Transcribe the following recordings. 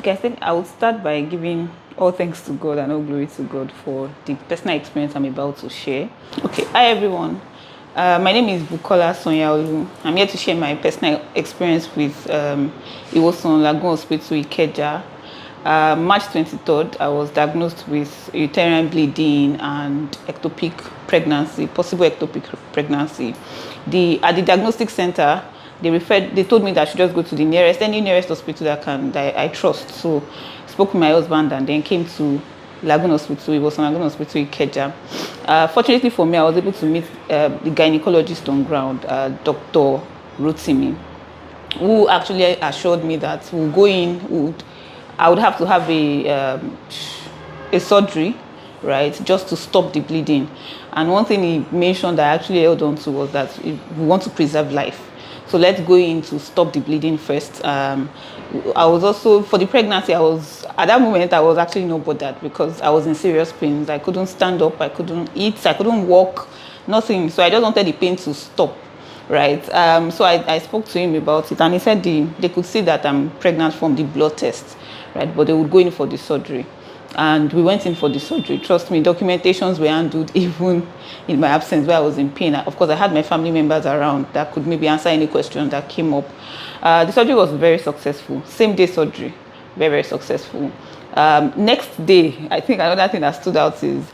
Okay, I think I would start by giving all thanks to God and all glory to God for the personal experience I'm about to share. Okay, hi everyone. My name is Bukola. I'm here to share my personal experience with Iwosan Lagoon Hospital, Ikeja. March 23rd, I was diagnosed with uterine bleeding and ectopic pregnancy, possible ectopic pregnancy. At the diagnostic center, they told me that I should just go to any nearest hospital that I trust. So I spoke with my husband and then came to Lagoon Hospital. It was on Lagoon Hospital in Ikeja. Fortunately for me, I was able to meet the gynecologist on ground, Dr. Rotimi, who actually assured me that we'll go in, I would have to have a surgery, right, just to stop the bleeding. And one thing he mentioned that I actually held on to was that we want to preserve life. So let's go in to stop the bleeding first. I was also, for the pregnancy, at that moment, I was actually not bothered because I was in serious pains. I couldn't stand up, I couldn't eat, I couldn't walk, nothing. So I just wanted the pain to stop, right? So I spoke to him about it, and he said they could see that I'm pregnant from the blood test, right? But they would go in for the surgery. And we went in for the surgery. Trust me, documentations were handled even in my absence where I was in pain. Of course, I had my family members around that could maybe answer any questions that came up. The surgery was very successful. Same day surgery, very, very successful. Next day, I think another thing that stood out is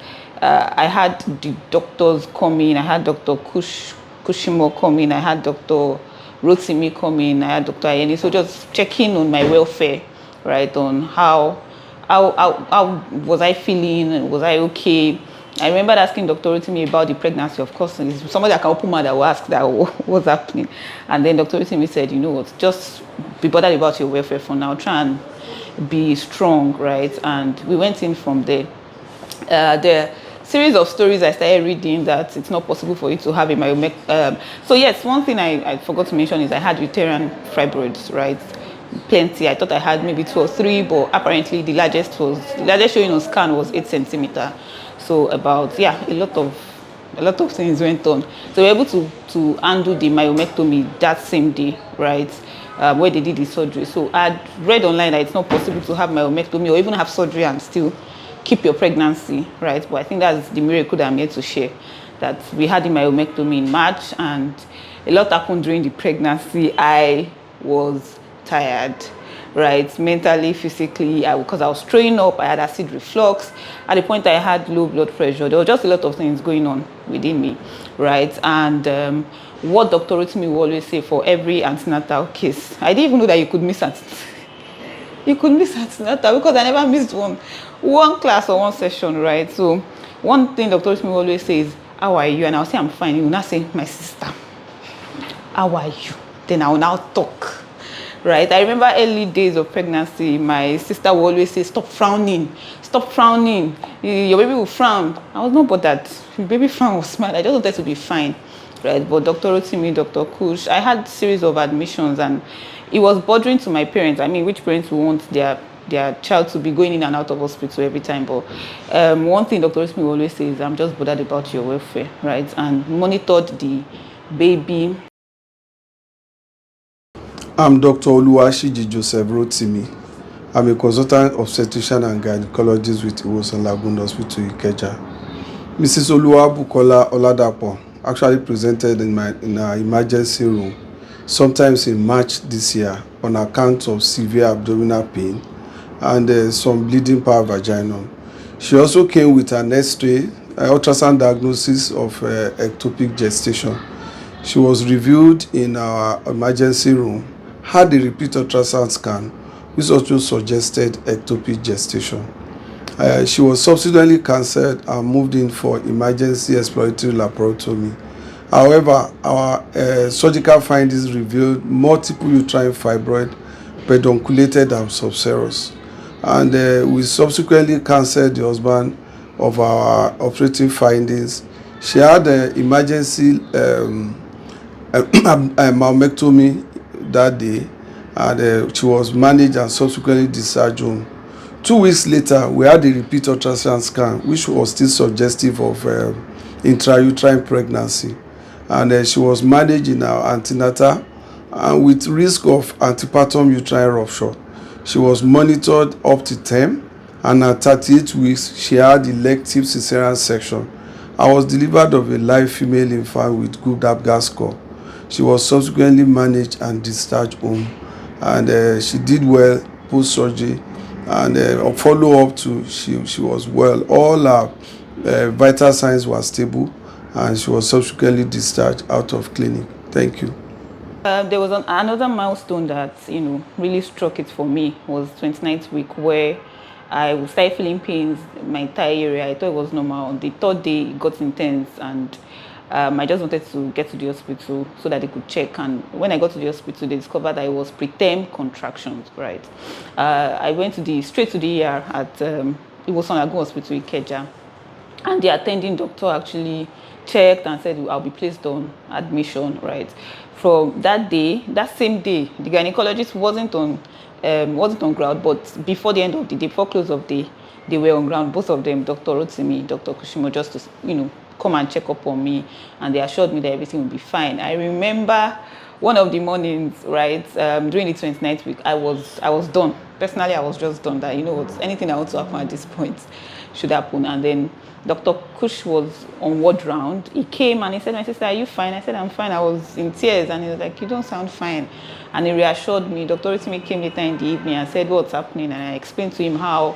I had the doctors come in. I had Dr. Kushimo come in. I had Dr. Rotimi come in. I had Dr. Ayeni. So just checking on my welfare, right, on how was I feeling? Was I okay? I remember asking Dr. Rotimi about the pregnancy. Of course, somebody that can open mouth that will ask that what's happening. And then Dr. Rotimi said, you know what, just be bothered about your welfare for now. Try and be strong, right? And we went in from there. The series of stories I started reading that it's not possible for you to have a myomectomy. So yes, one thing I forgot to mention is I had uterine fibroids, right? Plenty. I thought I had maybe 2 or 3, but apparently the largest showing on scan was 8 centimeters. So about a lot of things went on. So we were able to handle the myomectomy that same day, right? Where they did the surgery. So I read online that it's not possible to have myomectomy or even have surgery and still keep your pregnancy, right? But I think that's the miracle that I'm here to share. That we had the myomectomy in March, and a lot happened during the pregnancy. I was tired, right, mentally, physically, because I was throwing up. I had acid reflux. At the point I had low blood pressure. There was just a lot of things going on within me, right? And what Dr. Rotimi will always say for every antenatal case, I didn't even know that you could miss antenatal. You could miss antenatal because I never missed one class or one session, right? So one thing Dr. Rotimi will always say is, how are you? And I'll say, I'm fine. He will not say, my sister, how are you? Then I will now talk. Right, I remember early days of pregnancy, my sister would always say, stop frowning, your baby will frown. I was not bothered. The baby frown was smart. I just wanted to be fine, right? But Dr. Rotimi, Dr. Kush, I had a series of admissions, and it was bothering to my parents. I mean, which parents would want their child to be going in and out of hospital every time? But one thing Dr. Rotimi always says, I'm just bothered about your welfare, right? And monitored the baby. I'm Dr. Oluwashiji Joseph Rotimi. I'm a consultant obstetrician and gynecologist with Iwosan Lagoon Hospital, Ikeja. Mrs. Bukola Oladapo actually presented in our emergency room sometimes in March this year on account of severe abdominal pain and some bleeding paravaginum. She also came with an X-ray, ultrasound diagnosis of ectopic gestation. She was reviewed in our emergency room, had a repeat ultrasound scan, which also suggested ectopic gestation. She was subsequently cancelled and moved in for emergency exploratory laparotomy. However, our surgical findings revealed multiple uterine fibroid, pedunculated and subserous. And we subsequently cancelled the husband of our operating findings. She had an emergency myomectomy that day, and she was managed and subsequently discharged home. 2 weeks later, we had a repeat ultrasound scan, which was still suggestive of intrauterine pregnancy, and she was managed in our antenatal and with risk of antepartum uterine rupture. She was monitored up to term, and at 38 weeks, she had elective Caesarean section. I was delivered of a live female infant with good ABGA score. She was subsequently managed and discharged home, and she did well post-surgery, and on follow-up to she was well. All her vital signs were stable, and she was subsequently discharged out of clinic. Thank you. There was another milestone that really struck it for me was 29th week, where I was started feeling pains in my entire area. I thought it was normal. On the third day, it got intense, and I just wanted to get to the hospital so that they could check. And when I got to the hospital, they discovered that it was preterm contractions. Right. I went straight to the ER at Iwosan Lagoon Hospital in Ikeja, and the attending doctor actually checked and said I'll be placed on admission. Right. From that day, that same day, the gynecologist wasn't on ground, but before the end of the day, before close of day, they were on ground. Both of them, Dr. Rotimi, Dr. Kushimo, just to come and check up on me, and they assured me that everything would be fine. I remember one of the mornings, right, during the 29th week, I was done. Personally, I was just done that, anything that wants to happen at this point should happen. And then Dr. Kush was on ward round. He came and he said, "My sister, are you fine?" I said, "I'm fine." I was in tears, and he was like, "You don't sound fine." And he reassured me. Dr. Rotimi came later in the evening and said, "What's happening?" And I explained to him how,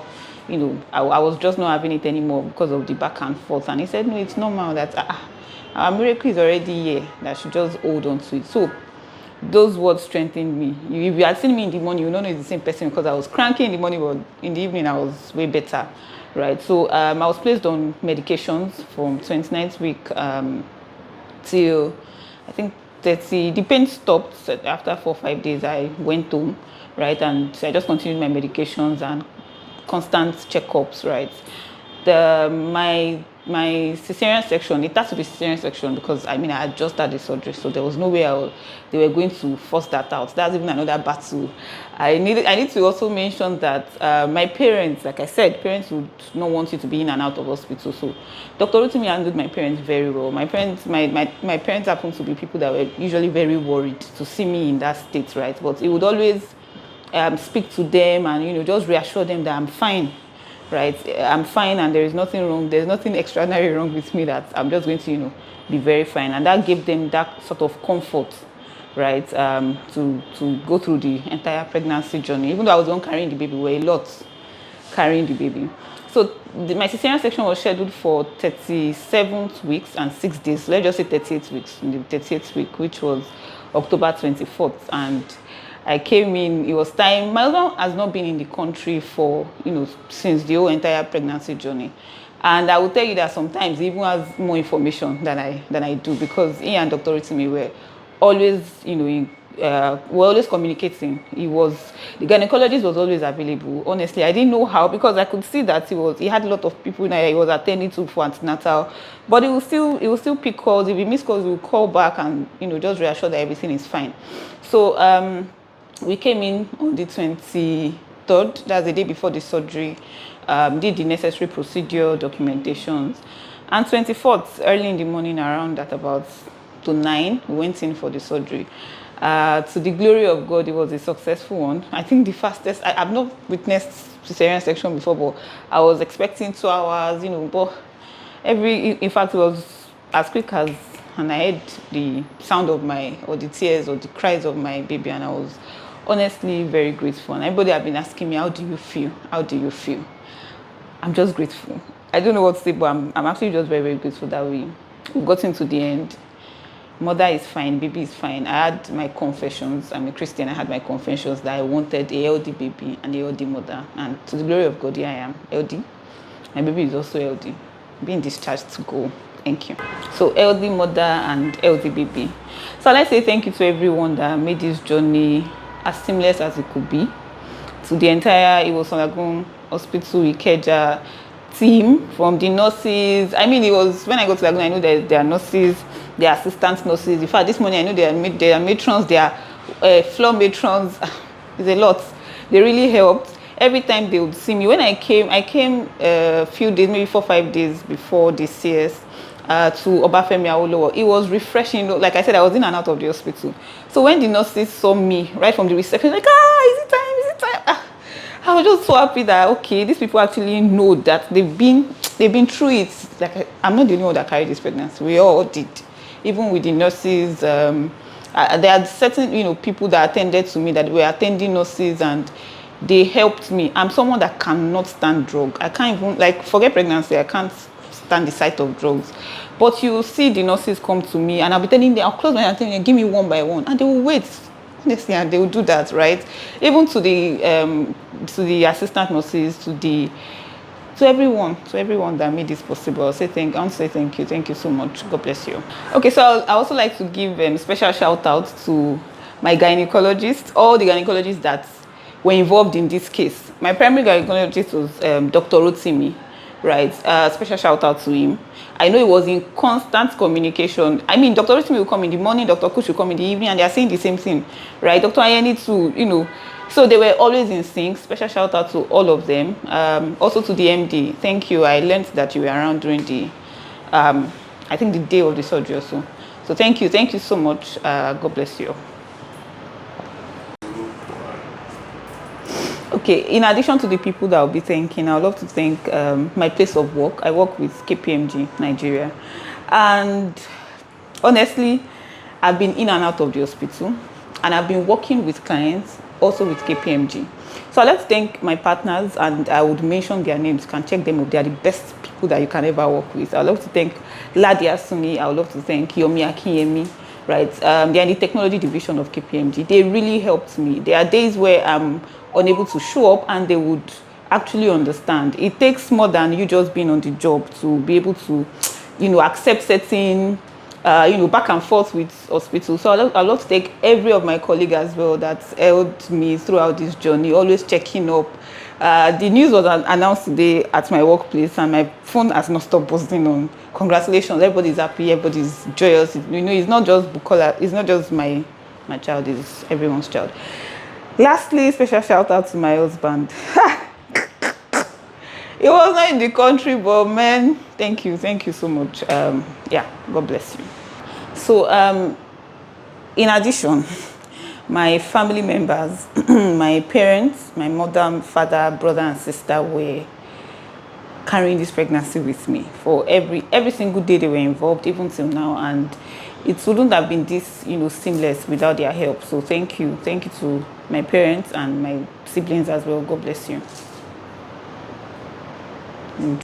I was just not having it anymore because of the back and forth. And he said, "No, it's normal. That our miracle is already here. That I should just hold on to it." So those words strengthened me. If you had seen me in the morning, you know it's the same person, because I was cranky in the morning, but in the evening I was way better. Right. So I was placed on medications from 29th week till I think 30. The pain stopped after 4 or 5 days. I went home, right, and I just continued my medications and constant checkups. Right. My Caesarean section, it had to be Caesarean section because I had just had the surgery, so there was no way they were going to force that out. That's even another battle. I need to also mention that my parents, like I said, parents would not want you to be in and out of hospital. So Dr. Rotimi handled my parents very well. My parents happened to be people that were usually very worried to see me in that state, right? But he would always speak to them and just reassure them that I'm fine. Right, I'm fine, and there is nothing wrong. There's nothing extraordinary wrong with me. That I'm just going to, be very fine, and that gave them that sort of comfort, right, to go through the entire pregnancy journey. Even though I was the one carrying the baby, we were a lot carrying the baby. So my Caesarean section was scheduled for 37 weeks and 6 days. So let's just say 38 weeks. In the 38th week, which was October 24th, and I came in, it was time. My husband has not been in the country for, since the whole entire pregnancy journey. And I will tell you that sometimes he even has more information than I do, because he and Dr. Rotimi were always, we're always communicating. The gynecologist was always available. Honestly, I didn't know how, because I could see that he had a lot of people that he was attending to for antenatal, but he will still pick calls. If he missed calls, he will call back and, just reassure that everything is fine. So, we came in on the 23rd, that's the day before the surgery, did the necessary procedure, documentations, and 24th, early in the morning, around at about to 9, we went in for the surgery. To the glory of God, it was a successful one. I think the fastest, I've not witnessed Caesarean section before, but I was expecting 2 hours, but in fact, it was as quick as, and I heard the sound of the tears or the cries of my baby, and I was honestly very grateful. And everybody have been asking me, how do you feel? How do you feel? I'm just grateful. I don't know what to say, but I'm actually just very, very grateful that we got into the end. Mother is fine, baby is fine. I had my confessions. I'm a Christian. I had my confessions that I wanted a healthy baby and a healthy mother. And to the glory of God, here I am, healthy. My baby is also healthy, being discharged to go. Thank you. So, healthy mother and healthy baby. So, let's say thank you to everyone that made this journey as seamless as it could be. To the entire Iwosan Lagoon Hospital Ikeja team, from the nurses. It was when I go to Lagoon, I know that there are nurses, there are assistant nurses. In fact, this morning I know there are matrons, there are floor matrons. It's a lot. They really helped. Every time they would see me. When I came a few days, maybe 4 or 5 days before the CS. To Obafemi Awolowo. It was refreshing. Like I said, I was in and out of the hospital. So when the nurses saw me right from the reception, like, is it time? I was just so happy that, okay, these people actually know that they've been through it. Like, I'm not the only one that carried this pregnancy. We all did, even with the nurses. There are certain, people that attended to me that were attending nurses, and they helped me. I'm someone that cannot stand drug. I can't even, like, forget pregnancy. I can't stand the sight of drugs. But you see the nurses come to me, and I'll be telling them, I'll close my eyes and tell them, give me one by one, and they will wait. Honestly, and they will do that, right? Even to the assistant nurses, to everyone that made this possible. I want to say thank you so much. God bless you. Okay, so I also like to give special shout out to my gynecologist, all the gynecologists that were involved in this case. My primary gynecologist was Dr. Rotimi, right? Special shout out to him. I know he was in constant communication. I mean, Dr. Rotimi will come in the morning, Dr. Kush will come in the evening, and they are saying the same thing, right? Dr. Ayeni too, So they were always in sync. Special shout out to all of them. Also to the MD. Thank you. I learned that you were around during the, I think the day of the surgery also. So thank you so much. God bless you. Okay, in addition to the people that I'll be thanking, I would love to thank my place of work. I work with KPMG Nigeria, and honestly, I've been in and out of the hospital, and I've been working with clients also with KPMG. So I'd like to thank my partners, and I would mention their names. You can check them up. They are the best people that you can ever work with. I'd love to thank Ladi Asuni. I would love to thank Yomi Akinyemi. Right, they are in the technology division of KPMG. They really helped me. There are days where I'm unable to show up, and they would actually understand. It takes more than you just being on the job to be able to, accept certain, back and forth with hospitals. So I'd love to thank every of my colleagues as well that helped me throughout this journey, always checking up. The news was announced today at my workplace, and my phone has not stopped buzzing on. Congratulations, everybody's happy, everybody's joyous. It's not just Bukola, it's not just my child, it's everyone's child. Lastly, special shout out to my husband. He was not in the country, but man, thank you so much. God bless you. So, in addition, my family members, my parents, my mother, father, brother, and sister were carrying this pregnancy with me for every single day they were involved, even till now, and it wouldn't have been this seamless without their help. So thank you to my parents and my siblings as well. God bless you.